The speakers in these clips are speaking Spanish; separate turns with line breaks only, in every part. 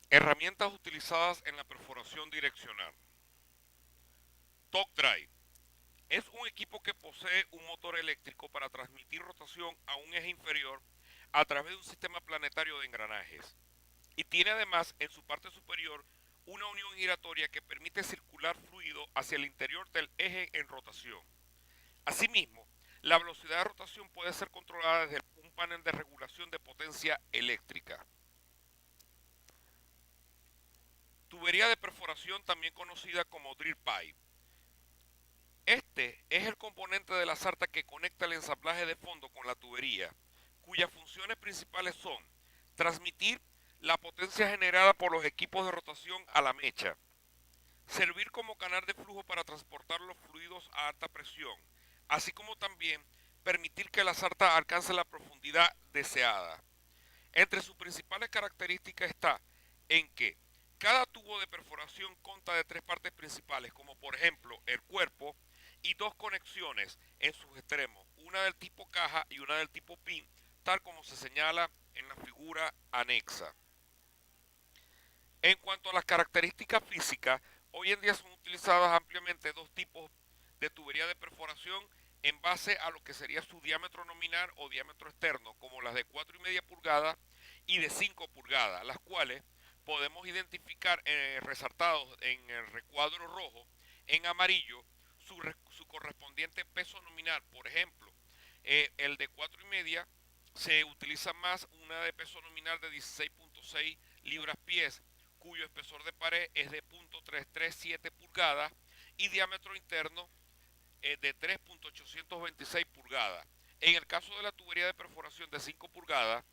Herramientas utilizadas en la perforación direccional. Torque Drive. Es un equipo que posee un motor eléctrico para transmitir rotación a un eje inferior a través de un sistema planetario de engranajes. Y tiene además en su parte superior una unión giratoria que permite circular fluido hacia el interior del eje en rotación. Asimismo, la velocidad de rotación puede ser controlada desde un panel de regulación de potencia eléctrica. Tubería de perforación también conocida como drill pipe. Este es el componente de la sarta que conecta el ensamblaje de fondo con la tubería, cuyas funciones principales son transmitir la potencia generada por los equipos de rotación a la mecha, servir como canal de flujo para transportar los fluidos a alta presión, así como también permitir que la sarta alcance la profundidad deseada. Entre sus principales características está en que cada tubo de perforación consta de tres partes principales, como por ejemplo el cuerpo y dos conexiones en sus extremos, una del tipo caja y una del tipo pin, tal como se señala en la figura anexa. En cuanto a las características físicas, hoy en día son utilizadas ampliamente dos tipos de tubería de perforación en base a lo que sería su diámetro nominal o diámetro externo, como las de 4,5 pulgadas y de 5 pulgadas, las cuales podemos identificar resaltados en el recuadro rojo, en amarillo, su correspondiente peso nominal. Por ejemplo, el de 4,5 se utiliza más una de peso nominal de 16,6 libras pies, cuyo espesor de pared es de 0.337 pulgadas y diámetro interno es de 3.826 pulgadas. En el caso de la tubería de perforación de 5 pulgadas,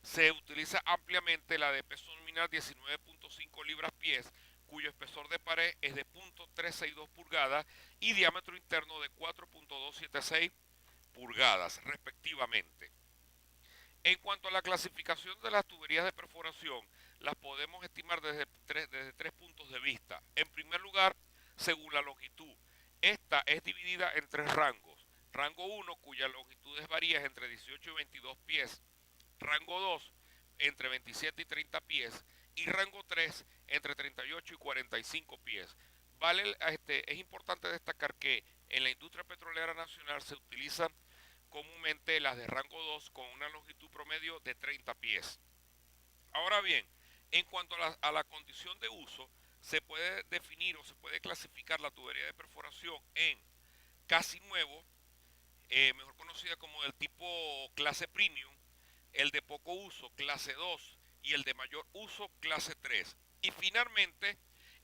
se utiliza ampliamente la de peso nominal 19,5 libras pies, cuyo espesor de pared es de 0.362 pulgadas y diámetro interno de 4.276 pulgadas, respectivamente. En cuanto a la clasificación de las tuberías de perforación, las podemos estimar desde tres puntos de vista. En primer lugar, según la longitud. Esta es dividida en tres rangos. Rango 1, cuya longitud varía entre 18 y 22 pies. Rango 2, entre 27 y 30 pies. Y rango 3, entre 38 y 45 pies. Es importante destacar que en la industria petrolera nacional se utilizan comúnmente las de rango 2 con una longitud promedio de 30 pies. Ahora bien, en cuanto a la condición de uso, se puede definir o se puede clasificar la tubería de perforación en casi nuevo, mejor conocida como del tipo clase premium, el de poco uso clase 2 y el de mayor uso clase 3. Y finalmente,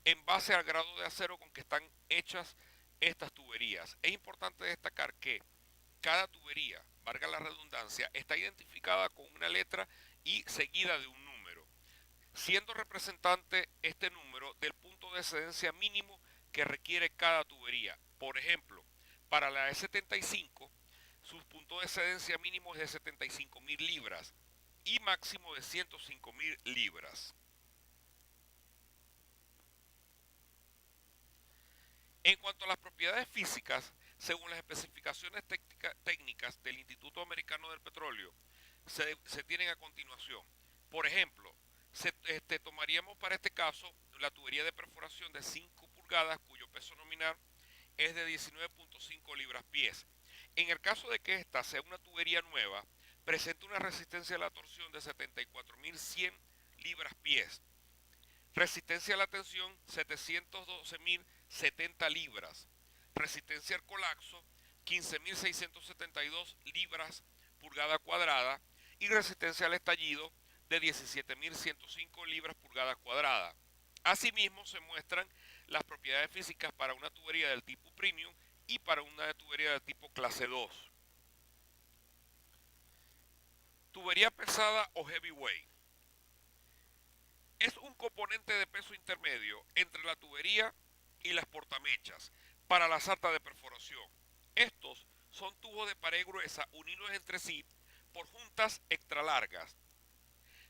en base al grado de acero con que están hechas estas tuberías. Es importante destacar que cada tubería, valga la redundancia, está identificada con una letra y seguida de un número, siendo representante este número del punto de excedencia mínimo que requiere cada tubería. Por ejemplo, para la E75, su punto de excedencia mínimo es de 75,000 libras y máximo de 105,000 libras. En cuanto a las propiedades físicas, según las especificaciones técnicas del Instituto Americano del Petróleo, se tienen a continuación. Por ejemplo, tomaríamos para este caso la tubería de perforación de 5 pulgadas cuyo peso nominal es de 19,5 libras pies. En el caso de que esta sea una tubería nueva, presenta una resistencia a la torsión de 74,100 libras pies. Resistencia a la tensión 712,070 libras. Resistencia al colapso 15,672 libras pulgada cuadrada. Y resistencia al estallido de 17,105 libras pulgada cuadrada. Asimismo se muestran las propiedades físicas para una tubería del tipo premium y para una tubería del tipo clase 2. Tubería pesada o heavyweight. Es un componente de peso intermedio entre la tubería y las portamechas para la sarta de perforación. Estos son tubos de pared gruesa unidos entre sí por juntas extra largas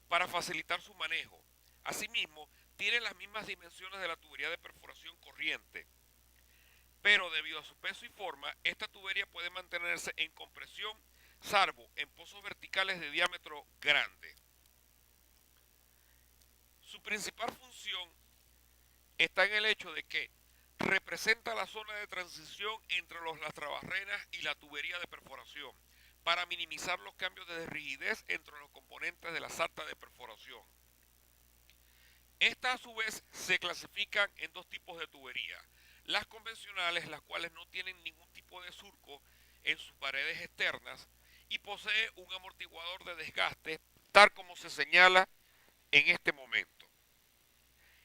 para facilitar su manejo. Asimismo, tienen las mismas dimensiones de la tubería de perforación corriente, pero debido a su peso y forma, esta tubería puede mantenerse en compresión salvo en pozos verticales de diámetro grande. Su principal función está en el hecho de que representa la zona de transición entre los lastrabarrenas y la tubería de perforación para minimizar los cambios de rigidez entre los componentes de la sarta de perforación. Estas a su vez se clasifican en dos tipos de tubería. Las convencionales, las cuales no tienen ningún tipo de surco en sus paredes externas y posee un amortiguador de desgaste, tal como se señala en este momento.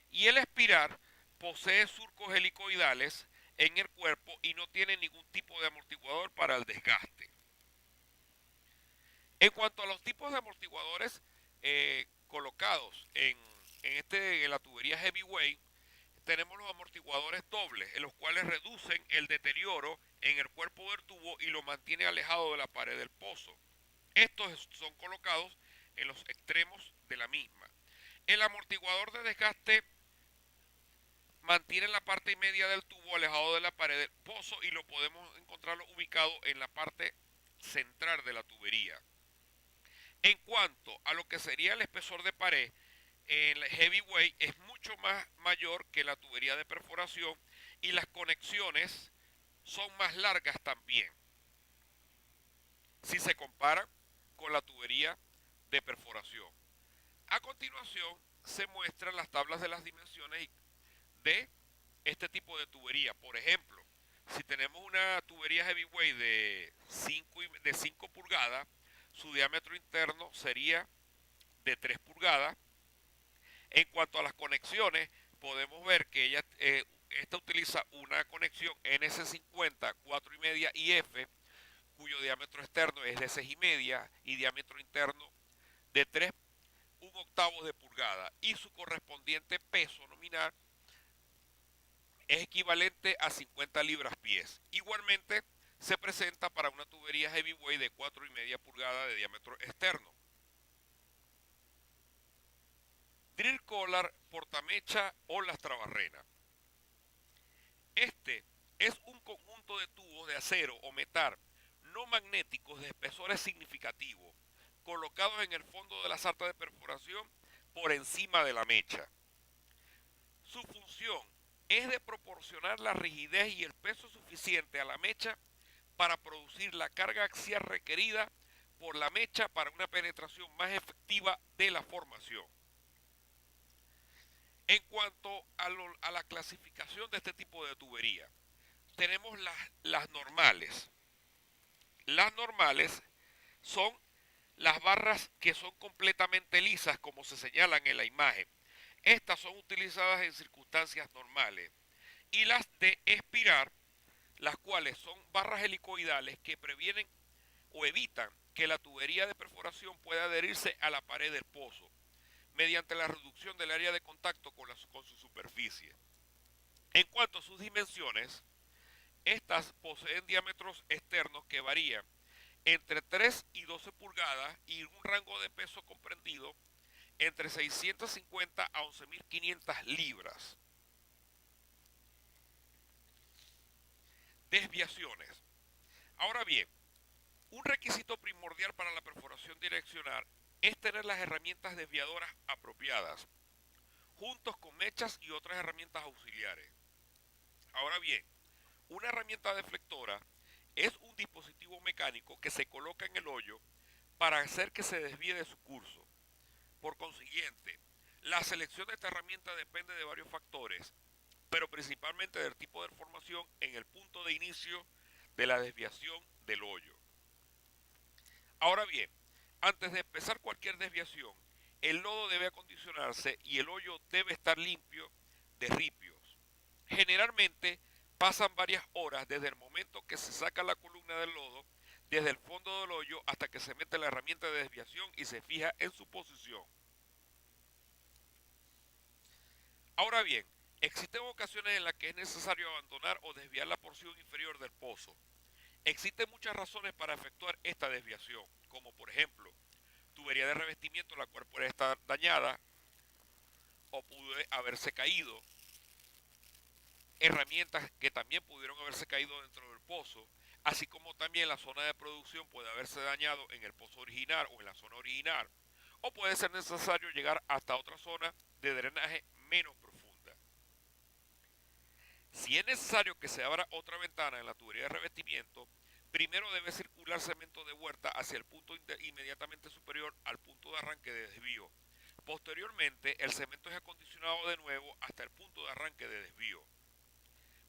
Y el espiral posee surcos helicoidales en el cuerpo y no tiene ningún tipo de amortiguador para el desgaste. En cuanto a los tipos de amortiguadores colocados en la tubería heavyweight, tenemos los amortiguadores dobles, en los cuales reducen el deterioro en el cuerpo del tubo y lo mantiene alejado de la pared del pozo. Estos son colocados en los extremos de la misma. El amortiguador de desgaste mantiene la parte media del tubo alejado de la pared del pozo y lo podemos encontrarlo ubicado en la parte central de la tubería. En cuanto a lo que sería el espesor de pared, el heavyweight es mucho más mayor que la tubería de perforación y las conexiones son más largas también, si se compara con la tubería de perforación. A continuación se muestran las tablas de las dimensiones de este tipo de tubería. Por ejemplo, si tenemos una tubería heavyweight de 5 pulgadas, su diámetro interno sería de 3 pulgadas. En cuanto a las conexiones, podemos ver que esta utiliza una conexión NS50 4,5 IF, cuyo diámetro externo es de 6,5 y diámetro interno de 3,1 de pulgada, y su correspondiente peso nominal es equivalente a 50 libras-pies. Igualmente se presenta para una tubería heavyweight de 4,5 pulgadas de diámetro externo. Drill collar, portamecha o lastrabarrena. Este es un conjunto de tubos de acero o metal no magnéticos de espesores significativos, colocados en el fondo de la sarta de perforación por encima de la mecha. Su función es de proporcionar la rigidez y el peso suficiente a la mecha para producir la carga axial requerida por la mecha para una penetración más efectiva de la formación. En cuanto a la clasificación de este tipo de tubería, tenemos las normales. Las normales son las barras que son completamente lisas, como se señalan en la imagen. Estas son utilizadas en circunstancias normales. Y las de espiral, las cuales son barras helicoidales que previenen o evitan que la tubería de perforación pueda adherirse a la pared del pozo, mediante la reducción del área de contacto con su superficie. En cuanto a sus dimensiones, estas poseen diámetros externos que varían entre 3 y 12 pulgadas y un rango de peso comprendido entre 650 a 11.500 libras. Desviaciones. Ahora bien, un requisito primordial para la perforación direccional es tener las herramientas desviadoras apropiadas, juntos con mechas y otras herramientas auxiliares. Ahora bien, una herramienta deflectora es un dispositivo mecánico que se coloca en el hoyo para hacer que se desvíe de su curso. Por consiguiente, la selección de esta herramienta depende de varios factores, pero principalmente del tipo de formación en el punto de inicio de la desviación del hoyo. Ahora bien, antes de empezar cualquier desviación, el lodo debe acondicionarse y el hoyo debe estar limpio de ripios. Generalmente pasan varias horas desde el momento que se saca la columna del lodo, desde el fondo del hoyo hasta que se mete la herramienta de desviación y se fija en su posición. Ahora bien, existen ocasiones en las que es necesario abandonar o desviar la porción inferior del pozo. Existen muchas razones para efectuar esta desviación, como por ejemplo, tubería de revestimiento la cual puede estar dañada o puede haberse caído, herramientas que también pudieron haberse caído dentro del pozo, así como también la zona de producción puede haberse dañado en el pozo original o en la zona original, o puede ser necesario llegar hasta otra zona de drenaje menos profunda. Si es necesario que se abra otra ventana en la tubería de revestimiento, primero debe circular cemento de huerta hacia el punto inmediatamente superior al punto de arranque de desvío. Posteriormente, el cemento es acondicionado de nuevo hasta el punto de arranque de desvío.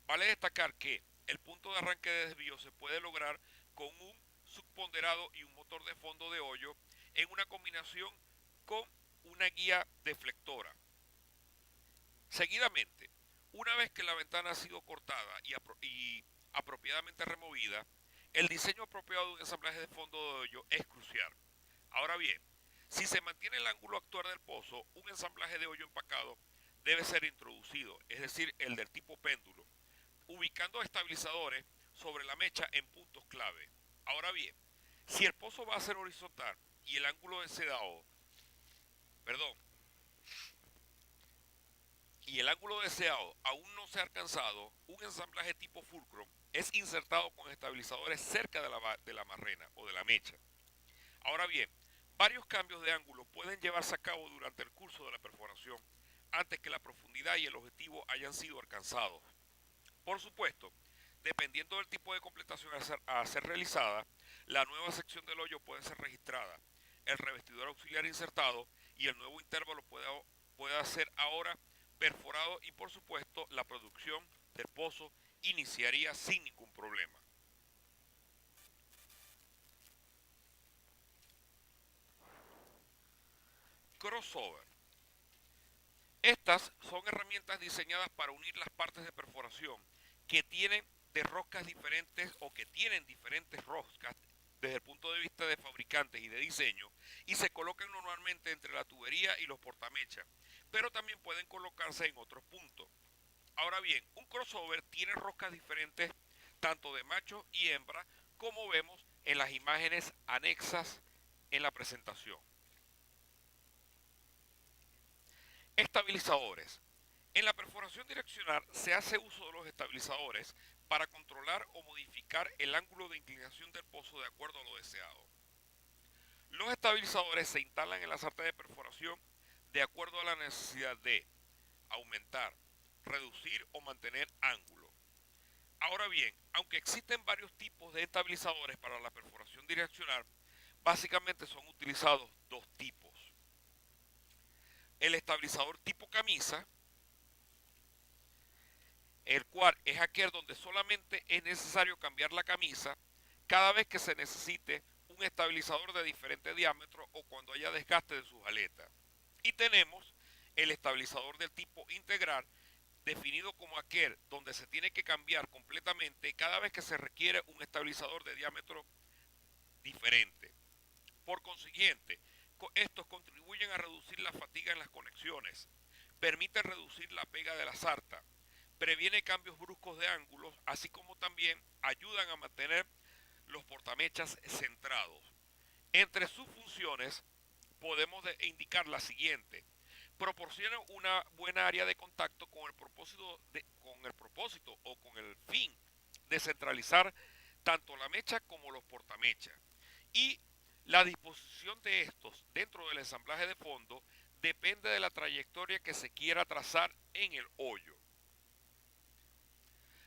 Vale destacar que el punto de arranque de desvío se puede lograr con un subponderado y un motor de fondo de hoyo en una combinación con una guía deflectora. Seguidamente, una vez que la ventana ha sido cortada y apropiadamente removida, el diseño apropiado de un ensamblaje de fondo de hoyo es crucial. Ahora bien, si se mantiene el ángulo actual del pozo, un ensamblaje de hoyo empacado debe ser introducido, es decir, el del tipo péndulo, ubicando estabilizadores sobre la mecha en puntos clave. Ahora bien, si el pozo va a ser horizontal y el ángulo deseado, perdón, y el ángulo deseado aún no se ha alcanzado, un ensamblaje tipo fulcro es insertado con estabilizadores cerca de la marrena o de la mecha. Ahora bien, varios cambios de ángulo pueden llevarse a cabo durante el curso de la perforación antes que la profundidad y el objetivo hayan sido alcanzados. Por supuesto, dependiendo del tipo de completación a ser realizada, la nueva sección del hoyo puede ser registrada, el revestidor auxiliar insertado y el nuevo intervalo puede ser ahora perforado y por supuesto la producción del pozo iniciaría sin ningún problema. Crossover. Estas son herramientas diseñadas para unir las partes de perforación que tienen de roscas diferentes o que tienen diferentes roscas desde el punto de vista de fabricantes y de diseño y se colocan normalmente entre la tubería y los portamechas, pero también pueden colocarse en otros puntos. Ahora bien, un crossover tiene roscas diferentes tanto de macho y hembra como vemos en las imágenes anexas en la presentación. Estabilizadores. En la perforación direccional se hace uso de los estabilizadores para controlar o modificar el ángulo de inclinación del pozo de acuerdo a lo deseado. Los estabilizadores se instalan en la sartén de perforación de acuerdo a la necesidad de aumentar, reducir o mantener ángulo. Ahora bien, aunque existen varios tipos de estabilizadores para la perforación direccional, básicamente son utilizados dos tipos. El estabilizador tipo camisa, el cual es aquel donde solamente es necesario cambiar la camisa cada vez que se necesite un estabilizador de diferente diámetro o cuando haya desgaste de sus aletas. Y tenemos el estabilizador del tipo integral, definido como aquel donde se tiene que cambiar completamente cada vez que se requiere un estabilizador de diámetro diferente. Por consiguiente, estos contribuyen a reducir la fatiga en las conexiones, permiten reducir la pega de la sarta, previene cambios bruscos de ángulos, así como también ayudan a mantener los portamechas centrados. Entre sus funciones podemos indicar la siguiente: proporcionan una buena área de contacto con el propósito o con el fin de centralizar tanto la mecha como los portamechas. Y la disposición de estos dentro del ensamblaje de fondo depende de la trayectoria que se quiera trazar en el hoyo.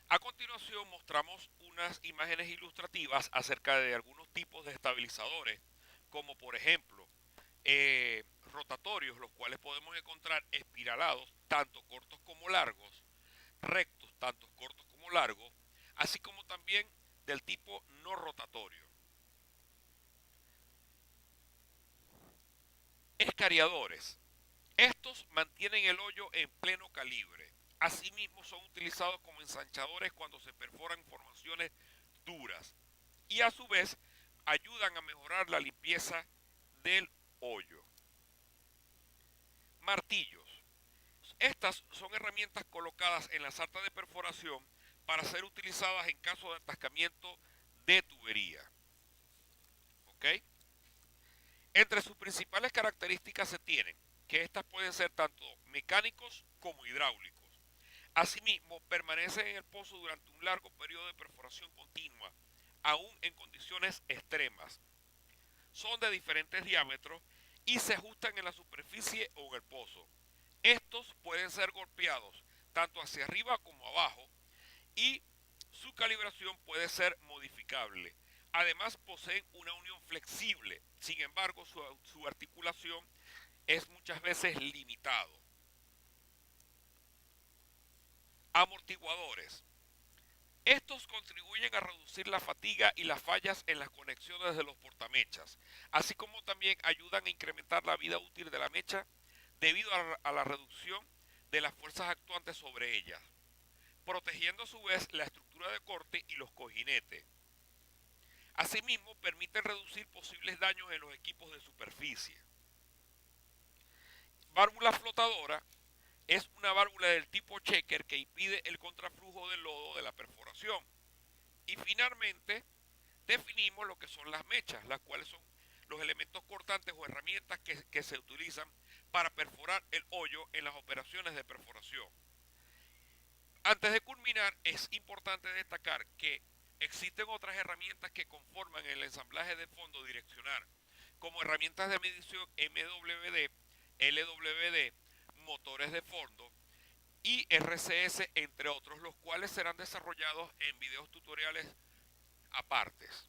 A continuación mostramos unas imágenes ilustrativas acerca de algunos tipos de estabilizadores, como por ejemplo rotatorios, los cuales podemos encontrar espiralados, tanto cortos como largos, rectos, tanto cortos como largos, así como también del tipo no rotatorio. Escariadores. Estos mantienen el hoyo en pleno calibre. Asimismo son utilizados como ensanchadores cuando se perforan formaciones duras y a su vez ayudan a mejorar la limpieza del hoyo. Martillos. Estas son herramientas colocadas en la sarta de perforación para ser utilizadas en caso de atascamiento de tubería. ¿Ok? Entre sus principales características se tienen que estas pueden ser tanto mecánicos como hidráulicos. Asimismo, permanecen en el pozo durante un largo periodo de perforación continua, aún en condiciones extremas. Son de diferentes diámetros y se ajustan en la superficie o en el pozo. Estos pueden ser golpeados tanto hacia arriba como abajo y su calibración puede ser modificable. Además poseen una unión flexible, sin embargo su articulación es muchas veces limitado. Amortiguadores. Estos contribuyen a reducir la fatiga y las fallas en las conexiones de los portamechas, así como también ayudan a incrementar la vida útil de la mecha debido a la reducción de las fuerzas actuantes sobre ellas, protegiendo a su vez la estructura de corte y los cojinetes. Asimismo, permiten reducir posibles daños en los equipos de superficie. Válvula flotadora es una válvula del tipo checker que impide el contraflujo del lodo de la perforación. Y finalmente, definimos lo que son las mechas, las cuales son los elementos cortantes o herramientas que se utilizan para perforar el hoyo en las operaciones de perforación. Antes de culminar, es importante destacar que existen otras herramientas que conforman el ensamblaje de fondo direccional, como herramientas de medición MWD, LWD, motores de fondo y RCS, entre otros, los cuales serán desarrollados en videos tutoriales apartes.